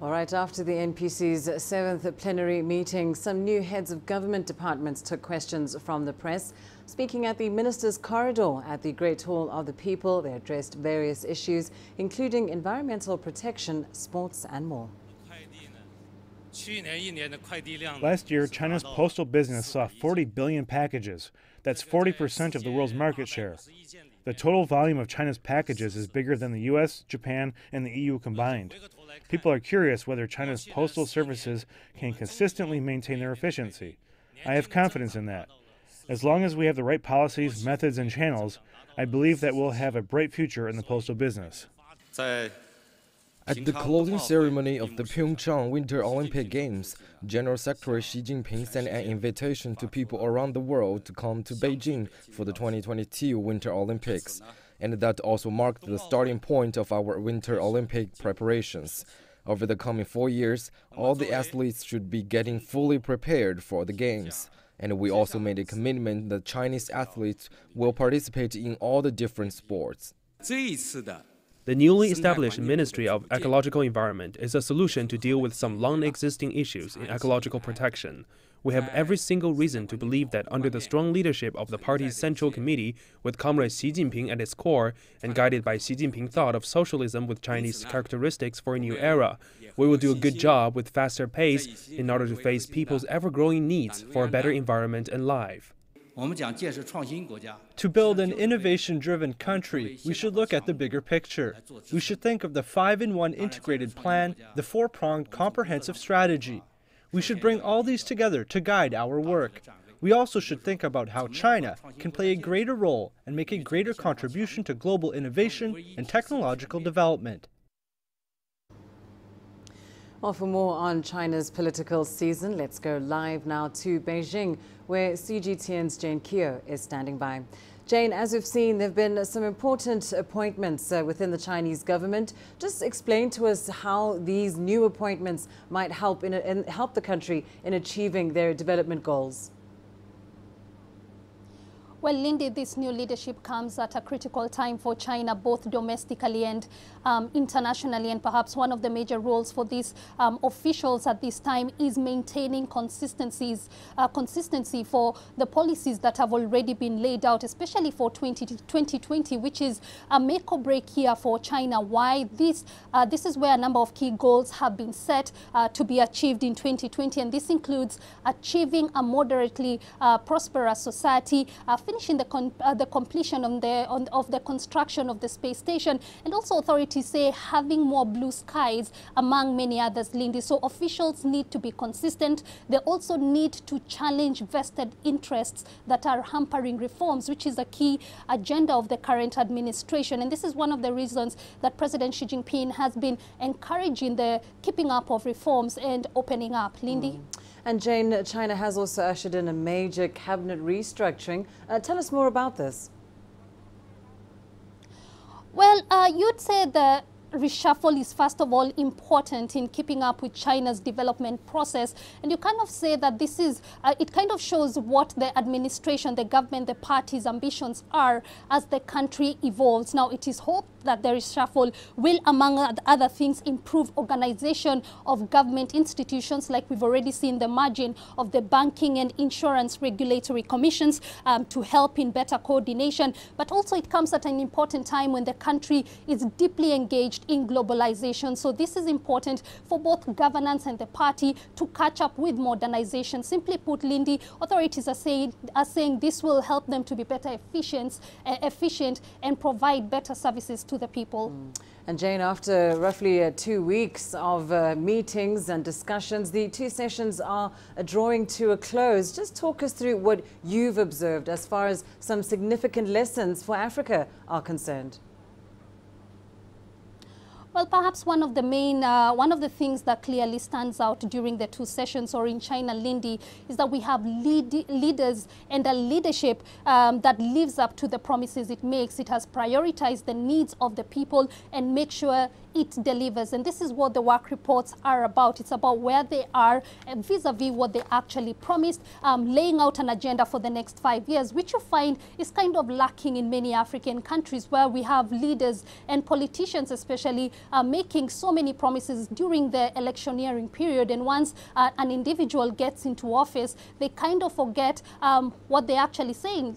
All right, after the NPC's 7th plenary meeting, some new heads of government departments took questions from the press. Speaking at the Ministers' Corridor at the Great Hall of the People, they addressed various issues, including environmental protection, sports and more. Last year, China's postal business saw 40 billion packages. That's 40% of the world's market share. The total volume of China's packages is bigger than the US, Japan, and the EU combined. People are curious whether China's postal services can consistently maintain their efficiency. I have confidence in that. As long as we have the right policies, methods, and channels, I believe that we'll have a bright future in the postal business. At the closing ceremony of the Pyeongchang Winter Olympic Games, General Secretary Xi Jinping sent an invitation to people around the world to come to Beijing for the 2022 Winter Olympics. And that also marked the starting point of our Winter Olympic preparations. Over the coming 4 years, all the athletes should be getting fully prepared for the Games. And we also made a commitment that Chinese athletes will participate in all the different sports. The newly established Ministry of Ecological Environment is a solution to deal with some long-existing issues in ecological protection. We have every single reason to believe that under the strong leadership of the party's Central Committee, with Comrade Xi Jinping at its core, and guided by Xi Jinping thought of socialism with Chinese characteristics for a new era, we will do a good job with faster pace in order to face people's ever-growing needs for a better environment and life. To build an innovation-driven country, we should look at the bigger picture. We should think of the 5-in-1 integrated plan, the 4-pronged comprehensive strategy. We should bring all these together to guide our work. We also should think about how China can play a greater role and make a greater contribution to global innovation and technological development. Well, for more on China's political season, let's go live now to Beijing, where CGTN's Jane Keo is standing by. Jane, as we've seen, there have been some important appointments within the Chinese government. Just explain to us how these new appointments might help help the country in achieving their development goals. Well, Lindy, this new leadership comes at a critical time for China, both domestically and internationally. And perhaps one of the major roles for these officials at this time is maintaining consistency for the policies that have already been laid out, especially for 2020, which is a make or break year for China. Why this is where a number of key goals have been set to be achieved in 2020. And this includes achieving a moderately prosperous society, finishing the completion of the construction of the space station, and also authorities say having more blue skies, among many others, Lindy. So officials need to be consistent. They also need to challenge vested interests that are hampering reforms, which is a key agenda of the current administration. And this is one of the reasons that President Xi Jinping has been encouraging the keeping up of reforms and opening up. Lindy? And Jane, China has also ushered in a major cabinet restructuring. Tell us more about this. Well, you'd say the reshuffle is first of all important in keeping up with China's development process, and you kind of say that this is it kind of shows what the administration, the government, the party's ambitions are as the country evolves. Now, it is hoped that the reshuffle will, among other things, improve organization of government institutions, like we've already seen the merging of the banking and insurance regulatory commissions to help in better coordination. But also it comes at an important time when the country is deeply engaged in globalization. So this is important for both governance and the party to catch up with modernization. Simply put, Lindy, authorities are saying this will help them to be better efficient and provide better services to the people. And Jane, after roughly 2 weeks of meetings and discussions, the 2 sessions are drawing to a close. Just talk us through what you've observed as far as some significant lessons for Africa are concerned. Well, perhaps one of the things that clearly stands out during the 2 sessions, or in China, Lindy, is that we have leaders and a leadership that lives up to the promises it makes. It has prioritized the needs of the people and make sure it delivers. And this is what the work reports are about. It's about where they are vis-a-vis what they actually promised, laying out an agenda for the next 5 years, which you find is kind of lacking in many African countries, where we have leaders and politicians especially making so many promises during the electioneering period. And once an individual gets into office, they kind of forget what they actually say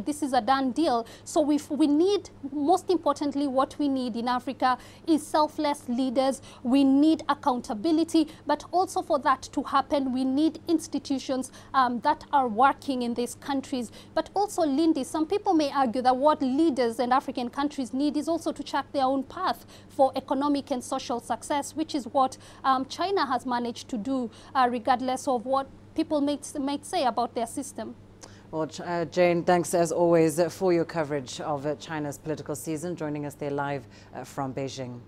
this is a done deal. So we need, most importantly, what we need in Africa is selfless leaders. We need accountability, but also for that to happen, we need institutions that are working in these countries. But also, Lindy, some people may argue that what leaders and African countries need is also to chart their own path for economic and social success, which is what China has managed to do, regardless of what people might say about their system. Well, Jane, thanks as always for your coverage of China's political season, joining us there live from Beijing.